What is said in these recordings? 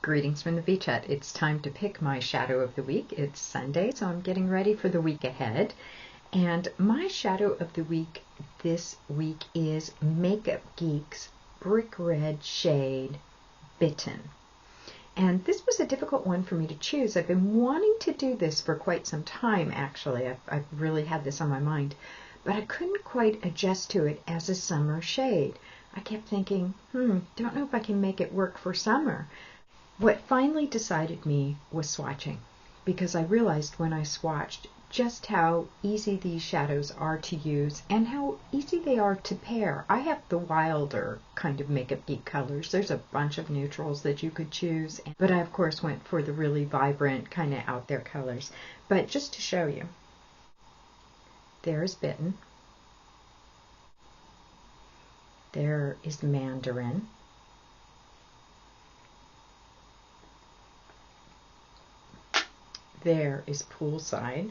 Greetings from the beach hut. It's time to pick my shadow of the week. It's Sunday, so I'm getting ready for the week ahead. And my shadow of the week this week is Makeup Geek's Brick Red shade Bitten. And this was a difficult one for me to choose. I've been wanting to do this for quite some time, actually. I've really had this on my mind. But I couldn't quite adjust to it as a summer shade. I kept thinking, don't know if I can make it work for summer. What finally decided me was swatching, because I realized when I swatched just how easy these shadows are to use and how easy they are to pair. I have the wilder kind of Makeup Geek colors. There's a bunch of neutrals that you could choose, but I of course went for the really vibrant kind of out there colors. But just to show you, there's Bitten, there is Mandarin, there is Poolside,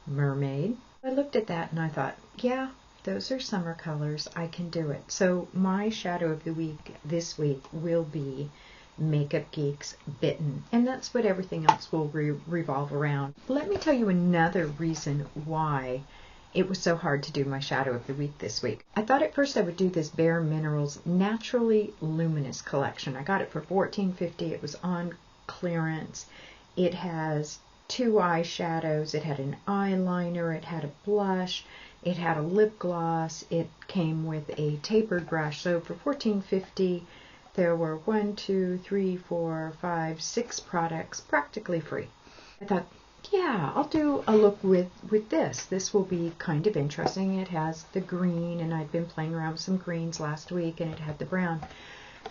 Mermaid. I looked at that and I thought, yeah, those are summer colors. I can do it. So my shadow of the week this week will be Makeup Geek's Bitten. And that's what everything else will revolve around. Let me tell you another reason why it was so hard to do my shadow of the week this week. I thought at first I would do this Bare Minerals Naturally Luminous collection. I got it for $14.50. It was on clearance. It has 2 eyeshadows, it had an eyeliner, it had a blush, it had a lip gloss, it came with a tapered brush. So for $14.50 there were 6 products practically free. I thought, yeah, I'll do a look with this. This will be kind of interesting. It has the green, and I'd been playing around with some greens last week, and it had the brown.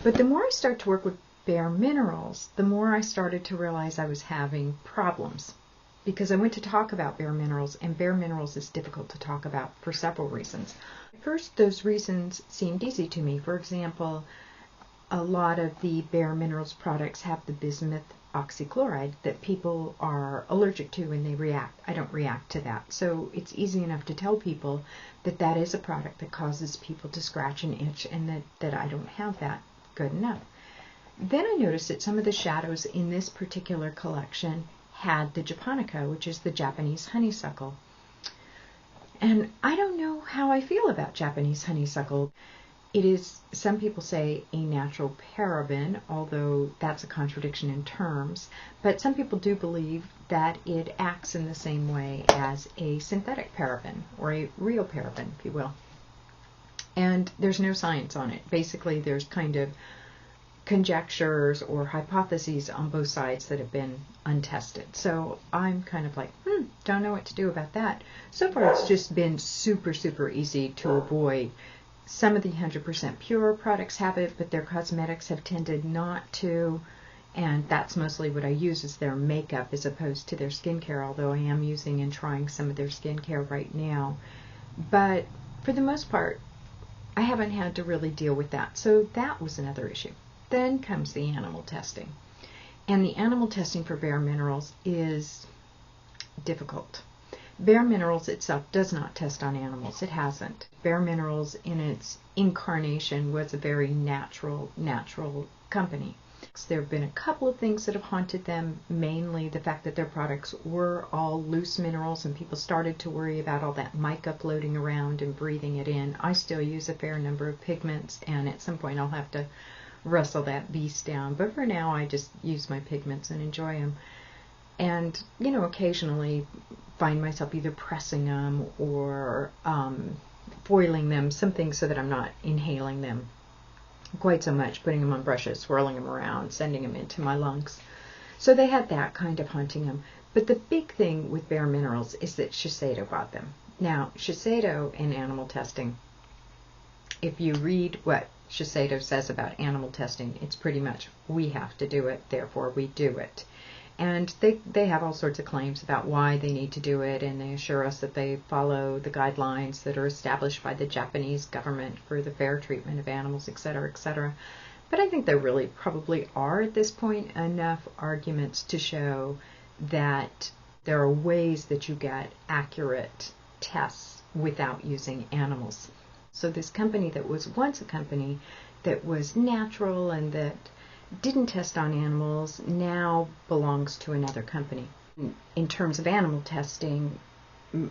But the more I start to work with Bare Minerals, the more I started to realize I was having problems, because I went to talk about Bare Minerals, and Bare Minerals is difficult to talk about for several reasons. At first, those reasons seemed easy to me. For example, a lot of the Bare Minerals products have the bismuth oxychloride that people are allergic to and they react. I don't react to that. So it's easy enough to tell people that that is a product that causes people to scratch and itch, and that I don't have that. Good enough. Then I noticed that some of the shadows in this particular collection had the japonica, which is the Japanese honeysuckle. And I don't know how I feel about Japanese honeysuckle. It is, some people say, a natural paraben, although that's a contradiction in terms. But some people do believe that it acts in the same way as a synthetic paraben, or a real paraben, if you will. And there's no science on it. Basically, there's kind of conjectures or hypotheses on both sides that have been untested. So I'm kind of like, don't know what to do about that. So far it's just been super, super easy to avoid. Some of the 100% pure products have it, but their cosmetics have tended not to, and that's mostly what I use is their makeup as opposed to their skincare, although I am using and trying some of their skincare right now. But for the most part, I haven't had to really deal with that. So that was another issue. Then comes the animal testing. And the animal testing for Bare Minerals is difficult. Bare Minerals itself does not test on animals. It hasn't. Bare Minerals in its incarnation was a very natural company. There have been a couple of things that have haunted them, mainly the fact that their products were all loose minerals and people started to worry about all that mica floating around and breathing it in. I still use a fair number of pigments, and at some point I'll have to wrestle that beast down. But for now, I just use my pigments and enjoy them. And, occasionally find myself either pressing them or foiling them, something so that I'm not inhaling them quite so much, putting them on brushes, swirling them around, sending them into my lungs. So they had that kind of haunting them. But the big thing with Bare Minerals is that Shiseido bought them. Now, Shiseido in animal testing, if you read what Shiseido says about animal testing, it's pretty much, we have to do it, therefore we do it. And they have all sorts of claims about why they need to do it, and they assure us that they follow the guidelines that are established by the Japanese government for the fair treatment of animals, etc., etc. But I think there really probably are at this point enough arguments to show that there are ways that you get accurate tests without using animals. So this company that was once a company that was natural and that didn't test on animals, now belongs to another company. In terms of animal testing,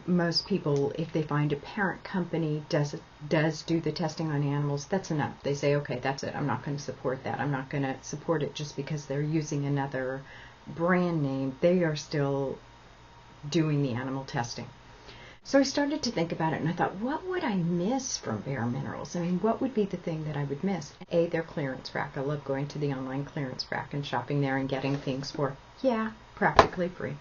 most people, if they find a parent company does do the testing on animals, that's enough. They say, okay, that's it. I'm not going to support that. I'm not going to support it just because they're using another brand name. They are still doing the animal testing. So I started to think about it, and I thought, what would I miss from Bare Minerals? I mean, what would be the thing that I would miss? A, their clearance rack. I love going to the online clearance rack and shopping there and getting things for, practically free.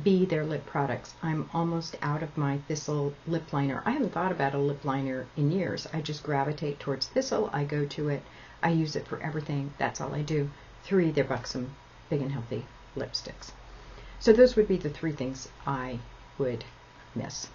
B, their lip products. I'm almost out of my Thistle lip liner. I haven't thought about a lip liner in years. I just gravitate towards Thistle. I go to it. I use it for everything. That's all I do. 3, their Buxom Big and Healthy lipsticks. So those would be the 3 things I would miss.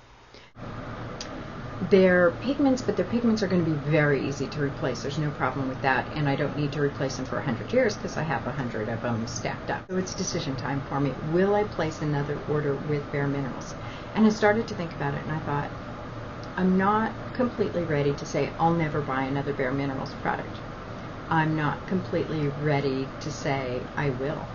Their pigments, but their pigments are going to be very easy to replace. There's no problem with that, and I don't need to replace them for 100 years because I have 100 of them stacked up. So it's decision time for me. Will I place another order with Bare Minerals? And I started to think about it, and I thought, I'm not completely ready to say I'll never buy another Bare Minerals product. I'm not completely ready to say I will.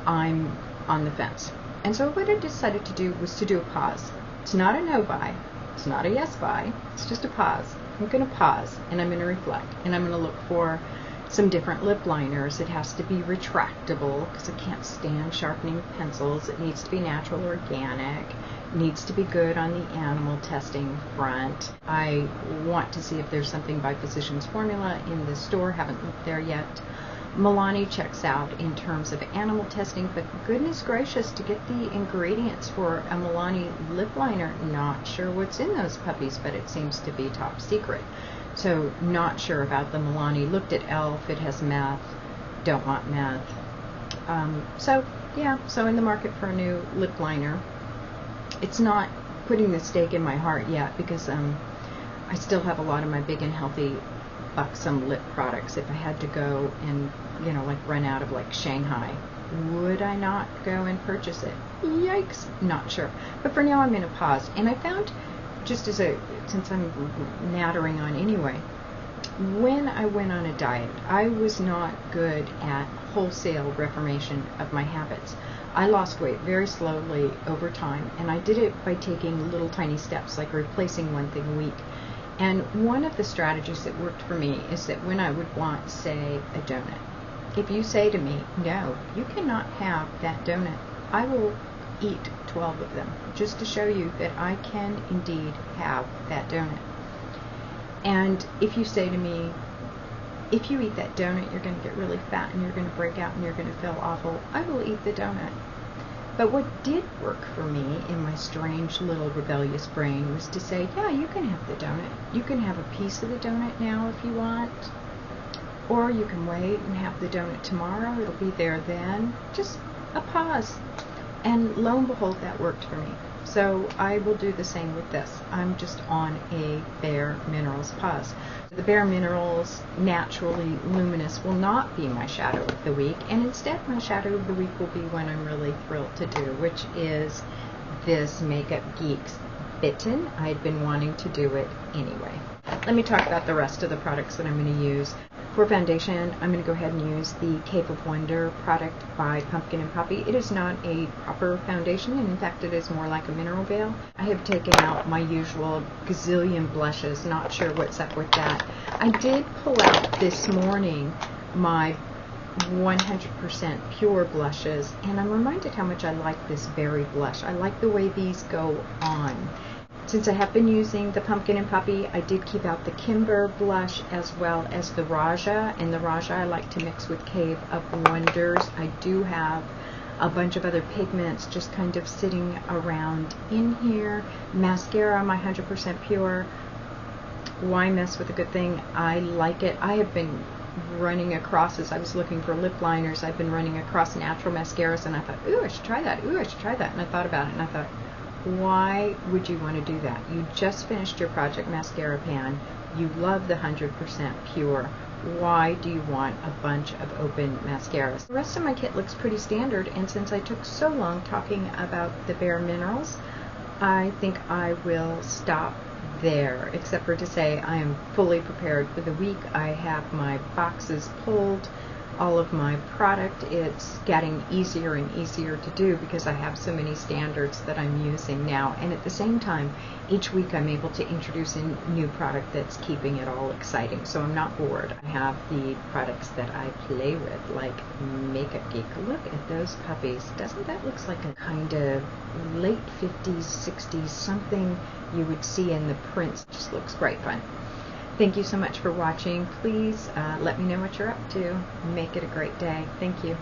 I'm on the fence. And so what I decided to do was to do a pause. It's not a no buy. It's not a yes buy. It's just a pause. I'm going to pause, and I'm going to reflect, and I'm going to look for some different lip liners. It has to be retractable because I can't stand sharpening pencils. It needs to be natural, organic. It needs to be good on the animal testing front. I want to see if there's something by Physicians Formula in the store. Haven't looked there yet. Milani checks out in terms of animal testing, but goodness gracious, to get the ingredients for a Milani lip liner, not sure what's in those puppies, but it seems to be top secret. So not sure about the Milani. Looked at e.l.f., it has meth, don't want meth. So in the market for a new lip liner. It's not putting the stake in my heart yet because I still have a lot of my Big and Healthy Buxom lip products. If I had to go and run out of Shanghai, would I not go and purchase it? Yikes, not sure. But for now I'm in a pause, and I found, since I'm nattering on anyway, when I went on a diet, I was not good at wholesale reformation of my habits. I lost weight very slowly over time, and I did it by taking little tiny steps, like replacing one thing a week. And one of the strategies that worked for me is that when I would want, say, a donut, if you say to me, no, you cannot have that donut, I will eat 12 of them, just to show you that I can indeed have that donut. And if you say to me, if you eat that donut, you're going to get really fat and you're going to break out and you're going to feel awful, I will eat the donut. But what did work for me in my strange little rebellious brain was to say, yeah, you can have the donut. You can have a piece of the donut now if you want. Or you can wait and have the donut tomorrow. It'll be there then. Just a pause. And lo and behold, that worked for me. So I will do the same with this. I'm just on a Bare Minerals pause. The Bare Minerals Naturally Luminous will not be my shadow of the week, and instead my shadow of the week will be one I'm really thrilled to do, which is this Makeup Geek's Bitten. I'd been wanting to do it anyway. Let me talk about the rest of the products that I'm going to use. For foundation, I'm going to go ahead and use the Cave of Wonder product by Pumpkin and Poppy. It is not a proper foundation, and in fact it is more like a mineral veil. I have taken out my usual gazillion blushes, not sure what's up with that. I did pull out this morning my 100% pure blushes, and I'm reminded how much I like this berry blush. I like the way these go on. Since I have been using the Pumpkin and Poppy, I did keep out the Kimber blush as well as the Raja, and the Raja I like to mix with Cave of Wonders. I do have a bunch of other pigments just kind of sitting around in here. Mascara, my 100% pure. Why mess with a good thing? I like it. I have been running across, as I was looking for lip liners, I've been running across natural mascaras, and I thought, ooh, I should try that. Ooh, I should try that. And I thought about it, and I thought, why would you want to do that? You just finished your Project Mascara Pan. You love the 100% pure. Why do you want a bunch of open mascaras? The rest of my kit looks pretty standard, and since I took so long talking about the Bare Minerals, I think I will stop there, except for to say I am fully prepared for the week. I have my boxes pulled all of my product. It's getting easier and easier to do because I have so many standards that I'm using now. And at the same time, each week I'm able to introduce a new product that's keeping it all exciting. So I'm not bored. I have the products that I play with, like Makeup Geek. Look at those puppies. Doesn't that look like a kind of late 50s, 60s, something you would see in the prints? Just looks great fun. Thank you so much for watching. Please let me know what you're up to. Make it a great day. Thank you.